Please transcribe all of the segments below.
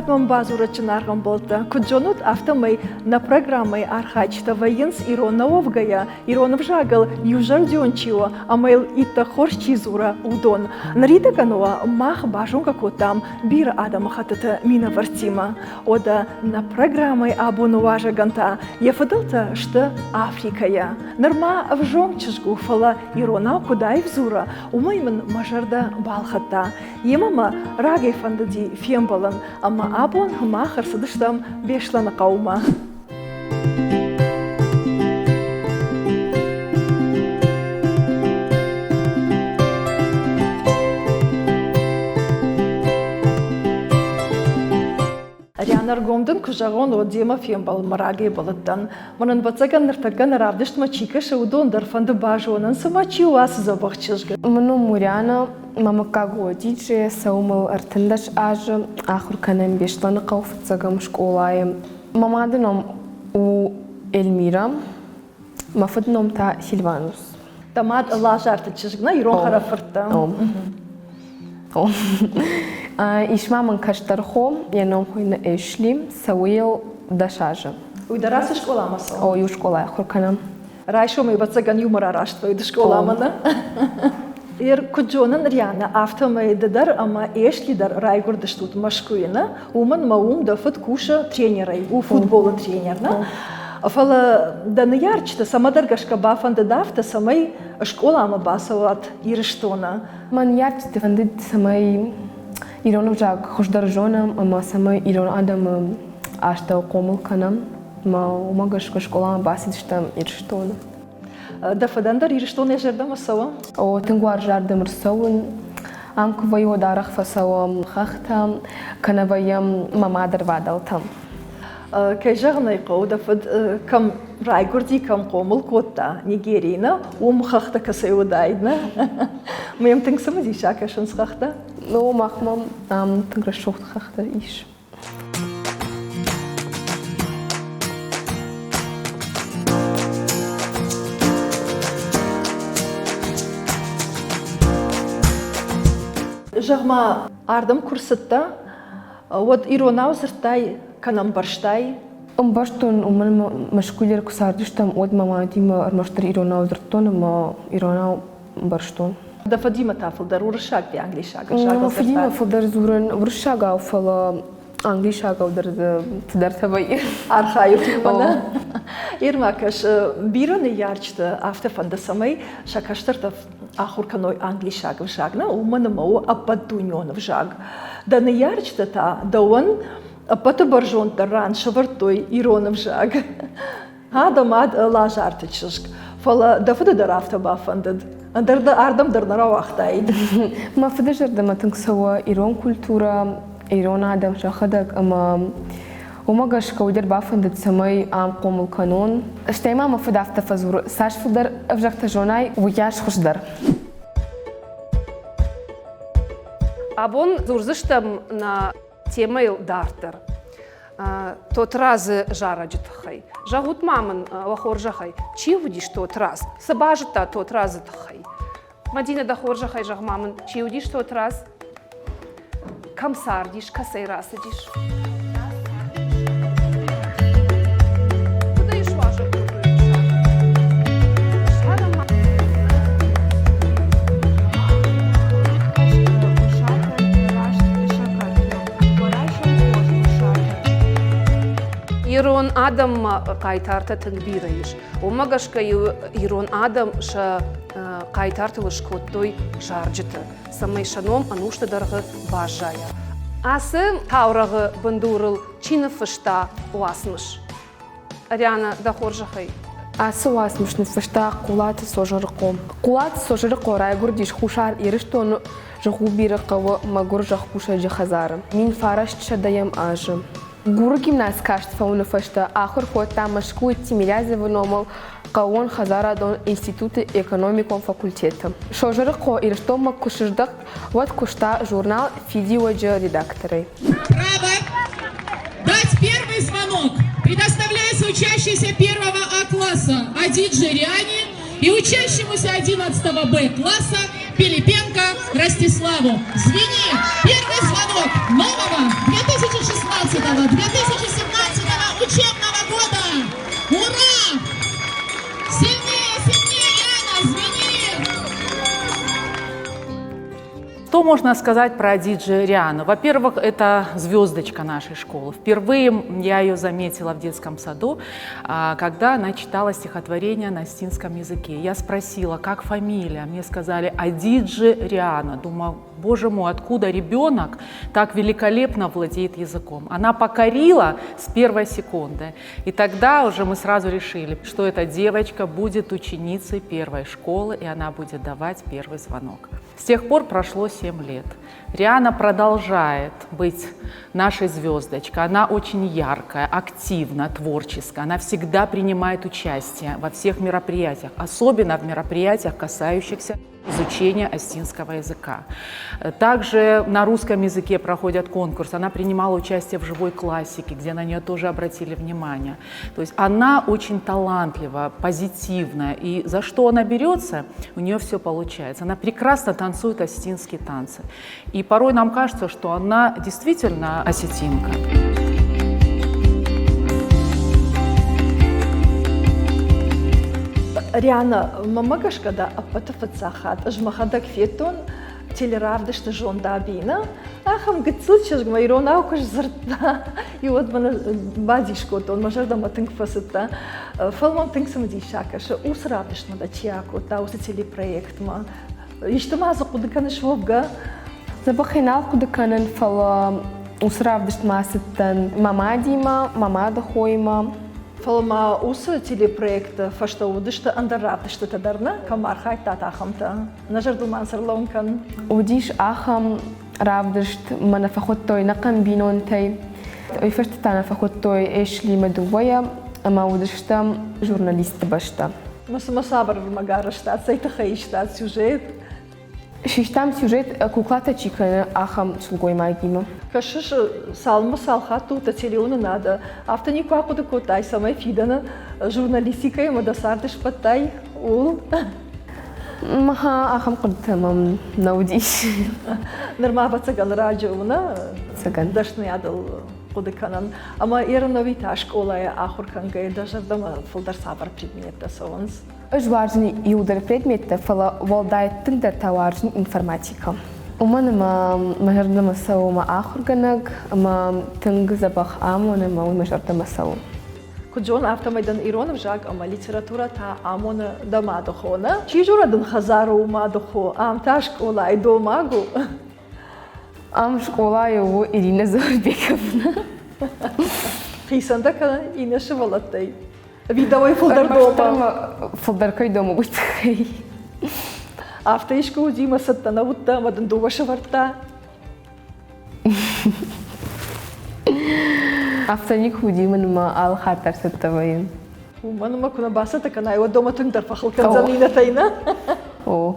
Атман базурачын арган болта. Куджонут автомай на программой архачта военс Ироновгая, Иронов жагал южар дёнчио, амайл итта хорчизура удон. Нарита каноа мах бажунка котам бир адам хатата мина вартима. Ода на программой абунуважа ганта яфадалта что Африкая. Норма вжом чешгу фала Ирона кудай взура, умайман мажарда балхата. Емама рагай фандади фембалан, ама абон махар садыштам бешлана каума. Наргомдын кужагон одема фембал мараге балаттан. Манан бацаган нартаган равдышт мачика шаудон дарфанды бажонан самачи уас забахчышга. Ману муряна мама каго диче саумал артындаш ажы ахурканам бешланы кауфцагам школаем. Мамадыном у Эльмира, мафадном та Сильванус. Тамад лажарты чышгна ирон харафырта. Ишмаман каштархо, яном хойна эшли, сауил дашажа. Уйдарасы школа маса? О, ю школа хурканам. Райшо мы бацаган юмор араштва ида школа мана. Ир куджонан ряна автомай дадар, ама эшли дар райгордаштут машкуина, уман маум дафат куша тренерай, у футбола тренерна. Фала да наярчта сама даргашка бафан дадафта самай школа ама басават ирштона. Ман ярчта фандит самай Иронов жаг хождаржонам, ама самай Ирон адам ашта комыл канам, ма умагашка школа басидштам ирштона. Дафадандар ирштона ежердам асава? О, тенгуар жардам рсовын, амку вайо дарах фасавам хахтам, канаваям мамадар вадалтам. Кайжагнай қау дафад кам райгорди кам комыл котта Нигерина, хахта касай удайдна. Маям тыңсамы дишака шанс хахта? Ну, махмам тыңрашохт хахта иш. Жагма ардам курсатта, вот Иронау зыртай канам барштай. Баштон уман машкулер кусардыштам от мама дима армаштар Иронау зыртон, ма Иронау барштон. Да фадима тафл дар уршаг ди англишага. Ну, фадима фадар зуран уршага уфала англишага удар тдар табай. Архаю мана. Ирмакаш бираны ярчта автофанда самай шакаштартав ахурканой англишага вжагна, умана мау ападуньон вжаг. Да не ярчта та, да он апата баржон таран шавартой Иронов жаг. Адамад лажартычышк. Фала да фада дар автобафандад. Андарда ардам дарнара вақтайд. Ма фада жардама тыңсауа Ирон культура, Ирон адам шахадак, ама умагашка удер бафандад самай ам комыл канон. Штайма ма фада автофазур, саш фадар вжакта жонай уяш хушдар. Абон зурзыштам на темайл дартер. Тот раз жараджит хай. Жагут маман вахор жахай. Чи удиш тот раз? Сабажта тот раз хай. Мадина да хор жахай жаг маман. Чи удиш тот раз? Камсардиш, касай расадиш. Ирон адам кайтарта тынгбираиш. Умагашка Ирон адам ша кайтартылыш коттой жарджыты. Самай шаном анушта даргы бажая. Асы таурагы бандурыл чиныфышта уасмыш. Ариана да хоржахай. Асы уасмыш нефышта кулаты сожырыко. Кулаты сожырыко райгурдиш хушар ирыштону жахубирыкавы магур жахкуша жахазары. Мин фарашча даям ажы. Гуру гимнасткаштфа уныфышта ахыр хотта машку тимилязевы номал каон хазарадон институты экономиком факультета. Шожырыко ирыштома кушыждак вот кушта журнал Фидиоджа редакторы. Право дать первый звонок предоставляется учащейся 1 А-класса Адидже Риане и учащемуся 11 Б-класса Пилипенко Ростиславу. Звени первый звонок нового 2000 учебного года. Ура! Сильнее, сильнее, Яна, звени! Что можно сказать про диджей Риану? Во-первых, это звездочка нашей школы. Впервые я ее заметила в детском саду, когда она читала стихотворение на остинском языке. Я спросила, как фамилия? Мне сказали, диджей Риана. Думаю, боже мой, откуда ребенок так великолепно владеет языком? Она покорила с первой секунды. И тогда уже мы сразу решили, что эта девочка будет ученицей первой школы, и она будет давать первый звонок. С тех пор прошло 7 лет. Риана продолжает быть нашей звездочкой. Она очень яркая, активна, творческая. Она всегда принимает участие во всех мероприятиях, особенно в мероприятиях, касающихся изучения остинского языка. Также на русском языке проходят конкурсы. Она принимала участие в живой классике, где на нее тоже обратили внимание. То есть она очень талантлива, позитивная. И за что она берется, у нее все получается. Она прекрасно танцует остинские танцы. И порой нам кажется, что она действительно осетинка. Риана, мамагашкада апатафацахат, жмахадак фетон, телеравдышты жондабина, ахам гыцылчаш гмайрон аукаш зыртта, и вот мана базишкот, он мажардама тынк фасыта, фалмам тынк самдишакаша, усравдышма да чиако, та усы телепроектма, иштамаза кудыканыш вовга. Забахинал кудыканын фала усравдышт масыттан мамадима, мамада хойма. Фалма усы телепроект фаштаудышты андаравдышты тадарна, камархай татахамта, нажардуман сарлонкан. Удиш ахам равдышт манафахоттой накамбинонтай. Ойфаштатана фахоттой эшли медувая, ама удышта журналист башта. Масабар магара штат, сайтахай штат сюжет. Шиштам сюжет куклата чикана ахам слугой магима. Кашыш салма салхату тателеуна надо. Автони куакуда котай самай фидана журналистика и мадасардыш паттай ул. Маха ахам кудтамам наудиш. Нормава цаган радиоуна. Цаган. Дашны адал кудыканан. Ама эрановита школая ахуркангай дажардама фулдар сабар предмета сованс. Важный и удар предмета фала валдает тында товаржный информатика. Уманама мажардама саума ахурганаг, ама тынг забах амона ма мажардама сау. Куджон автомайдан Иронов жаг ама литература та амона дамадохона. Чижурадын хазару мадохо, ам та школа и домагу. Ам школа его Ирина Зорбековна. Хисандака и наша волотай. Видовой фулдар дома. Фулдаркой дома будет. Автоишка удима саттана утта мадан дуваша варта. Автоник удиман ма ал хатар саттавайын. Уманама куна баса такана его дома тыңдар фахылкан замина тайна. О.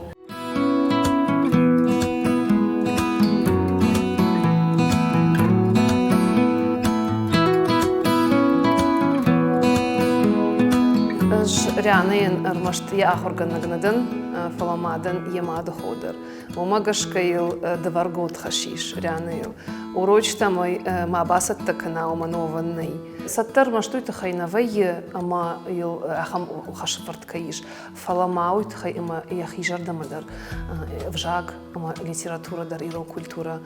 Рианын армашт я ахорганагнадын фаламадан ямаду ходер. Умагашкаил даваргот хашиш Рианыл. Урочтамой мабасат такана уманованный. Саттар маштуйта хайнавай ама ил ахам хашфарт каиш. Фаламауйт хай ама яхижардамадар вжаг ама литература дар иро культура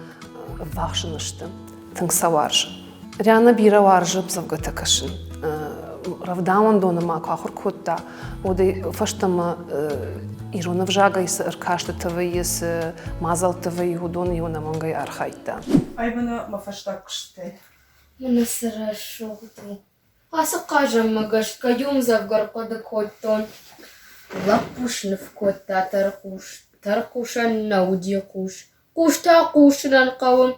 вахшынышты. Тыңсаварж. Риана бира варжы бзавгата кашын. Равдаман донама кахор котта, оди фаштама Ирона вжага из аркашта тавайс мазал тавай худон Ирона мангай архайта. Айбана мафаштак ште. Мене сарашогу. Аса кажем магаш каюм завгар коттон. Лапушнев котта таркушан науди куш. Кушта кушран кавым.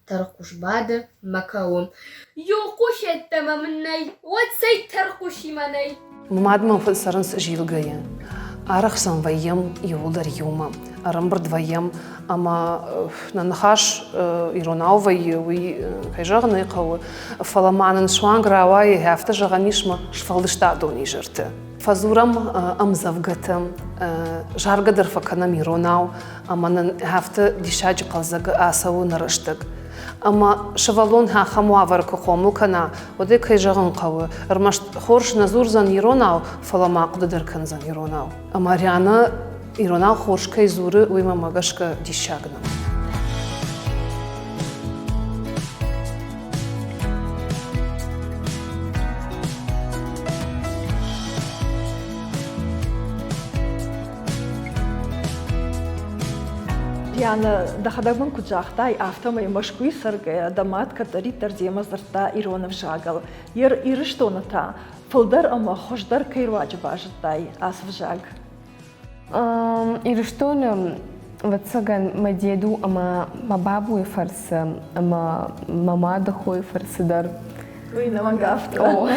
Таркуш бада макавым. Йокуш ettемамнай. Вот сей таркуши манай. Мадман фасаранс жилгая. Арахсан ваем юлдар юма. Арамбр двоем, ама нанхаш Иронавай уи хайжагны кау фаламанын швангравай хафта жаганишма шфалдышта дони жырты. Фазурам амзавгатам жаргадар факанам Иронав, аманын хафта дишаджи қалзага асаву нарыштык. Ama şavalon ha xamuavar kuxomu kana, o de kayjağın qavu. Ermaşt xorş nazur ironav, falamaq dıdırkın ironav. Ama Riana ironav xorş kayzuru uyma magaşka dişagna. Яна дахадагман куджахтай автомай машкуи саргая дамат катари тарзема зарта Иронов жагал. Ер ирыштоната фылдар ама хошдар кайруаджа бажтай ас в жаг. Ирыштон ватсаган ма деду ама ма бабу и фарса ама мама дахой фарсидар. Уй намангафта.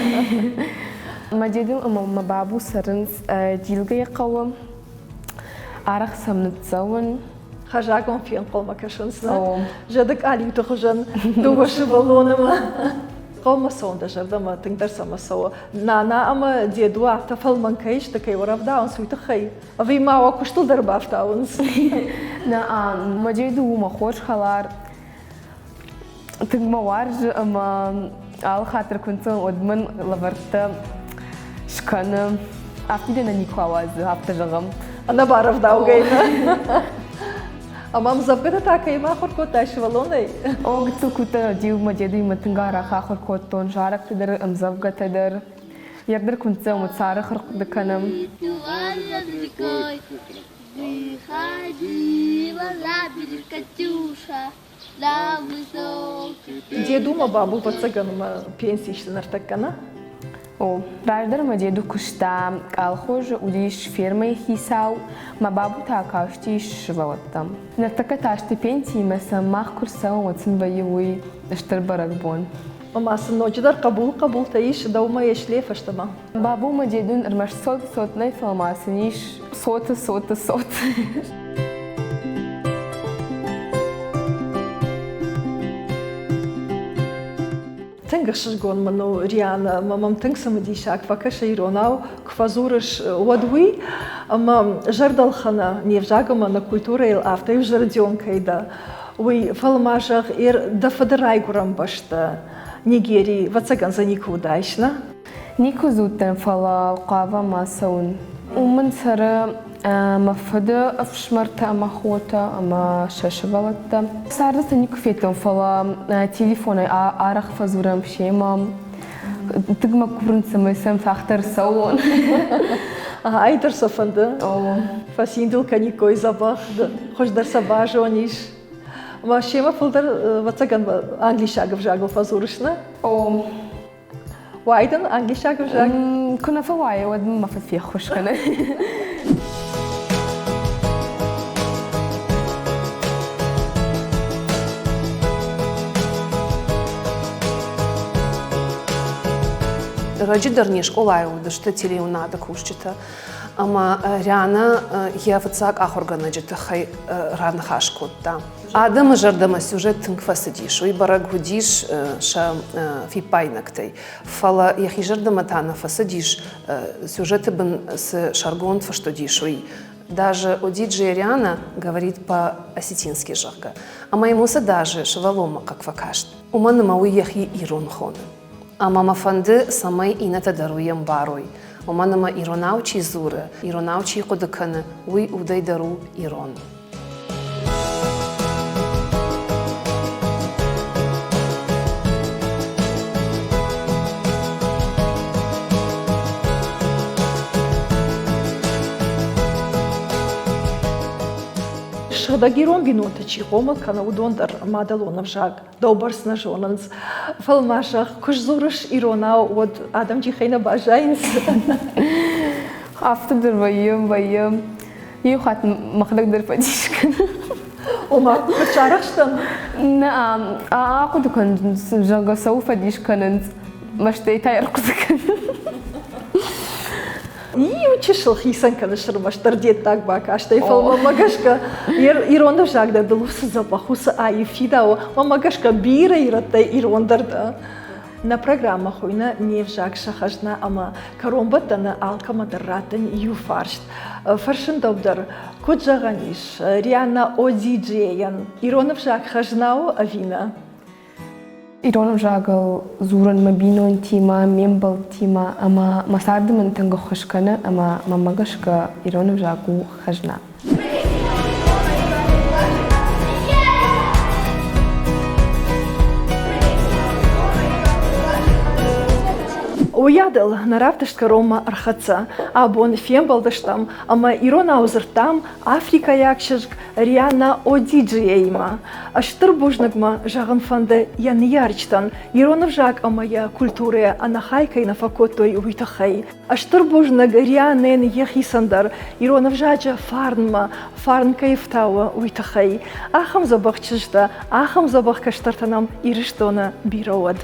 Ма деду ама ма бабу сарынс дилга якавы арах самнытсавын. Хажагон фен полмакашынсна. Жадык али тухжан дугошы балонама. Қолма сонда жардама тыңдар самасо. Нана ама деду афта фалман кайш такай варавдаун суйта хай. Ави мава куштыл дарбафтаунс. На ма деду ма хош халар. Тыңма варж ама ал хатыр кунцын одман лаварта шканы. Афтидена никлавазы афта жагам. Ана баравдаугайна. Амам забыта така има хоркота швалоной. Огцу кута див ма деду има тынгара хоркотон жарак тыдыр амзавга тыдыр. Ярдыр кунца муцары хоркдыканам. Деду ма бабу пацаганма пенсийшнар такана. Раждар ма деду кушта алхож удиш фермой хисау, ма бабу такавшти швалаттам. На така ташты пенсии маса мах курсау мацин воевой штыр баракбон. Мама сыночдар кабул таиш даума ешлеф аштама. Бабу ма дедун армаш сот найфалмасыниш сот. Тынгашш гон ману Риана мамам тынгсам дишак факаша Иронау кфазурыш водуи ама жардалхана невжагама на культура ил авто и жардёнкайда. Уй фалмажах ир да фадерайгурам башта Нигерии вацаган за нику удачно. Нику зутен фала қава масаун. Умын сары мафада афшмарта махота ама шашвалатта. Сарыста нику фетон фала телефоны арах фазурам шемам. Тыгма курнцам исем фахтар салон. Айтер софанда. Фасиндул каникой забах. Хождар сабажониш. Ма шема фылдар вацаган англишагов жагл фазурышна. Вайдан англишагов жаг. كنا فواي ود ما في خوش كنا. Раджидарни школаю дышты телеунада кушчита. Ама Риана я вацак ахорганаджита хай ран хашкотта. Адам жардама сюжет тынкфасыдиш, уй барагудиш ша фипайнактай. Фала яхи жардама тана фасыдиш сюжеты бен с шаргон фаштодиш, уй. Даже о диджей Риана говорит по-осетински жарко. Ама ему даже шавалома как факашт. Умана мауи яхи ирон хона. Ама мафанды самай ината даруем барой. Оманама иронаучи зура, иронаучи кодакана, уй удай дару ирон. Шадагирон бинота чихома кана удондар мадалонов жаг, добарс на жонанс, фалмашах, кушзурыш Иронау от Адам чихейна бажайнс. Автодыр воем. Юхат махлагдыр падишкан. Ома качарахштан. نعم أعقد كان جاga سوف ديشكن مشتيتا يرقصكن. И учишил хисанка на шармаштар дед так бака, что и фал мамагашка. Иронда жагда далуса запахуса аифидао, мамагашка бира ирата ирондарда. На программах уйна не в жаг шахажна, ама каромбата на алкама дарратан юфаршт. Фаршин добдар куджаганиш, Риана о диджеян. Иронов жаг хажнао авина. Иронов жагыл зуран мабинон тима, мембал тима, ама масарды мен танго хошкана, ама мамагашка Иронов жагу хажна. Уядал наравтышка Рома архаца, абон фембалдаштам, ама Ирон аузыртам Африка якшыжк Риана одиджиейма. Аштыр бужнагма жагын фанды яны ярчтан, Иронов жаг амая культуре анахайкай нафакотой уйтахай. Аштыр бужнаг Рианен ехисандар, Иронов жаджа фарн кайфтауа уйтахай. Ахам забах чыжда, ахам забах каштартанам ирыштона бирауад.